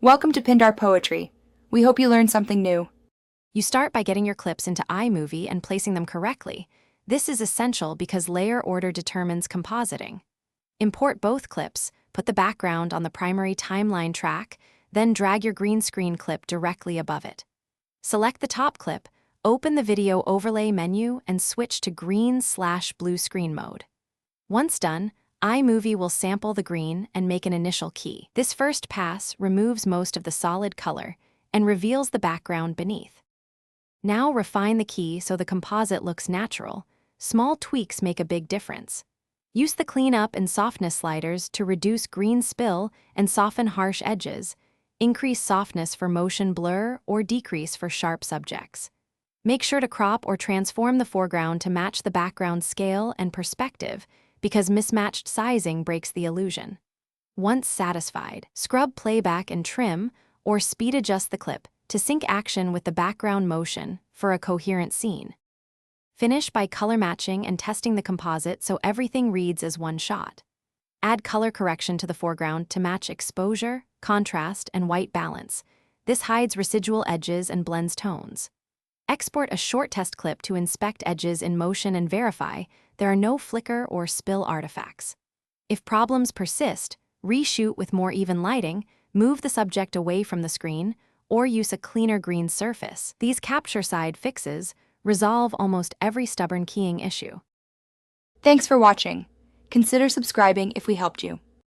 Welcome to Pindar Poetry. We hope you learned something new. You start by getting your clips into Imovie and placing them correctly. This is essential because layer order determines compositing. Import both clips, put the background on the primary timeline track, then drag your green screen clip directly above it. Select the top clip, open the video overlay menu, and switch to green/blue screen mode. Once done, Imovie will sample the green and make an initial key. This first pass removes most of the solid color and reveals the background beneath. Now refine the key so the composite looks natural. Small tweaks make a big difference. Use the cleanup and softness sliders to reduce green spill and soften harsh edges. Increase softness for motion blur or decrease for sharp subjects. Make sure to crop or transform the foreground to match the background scale and perspective, because mismatched sizing breaks the illusion. Once satisfied, scrub playback and trim, or speed adjust the clip to sync action with the background motion for a coherent scene. Finish by color matching and testing the composite so everything reads as one shot. Add color correction to the foreground to match exposure, contrast, and white balance. This hides residual edges and blends tones. Export a short test clip to inspect edges in motion and verify there are no flicker or spill artifacts. If problems persist, reshoot with more even lighting, move the subject away from the screen, or use a cleaner green surface. These capture-side fixes resolve almost every stubborn keying issue. Thanks for watching. Consider subscribing if we helped you.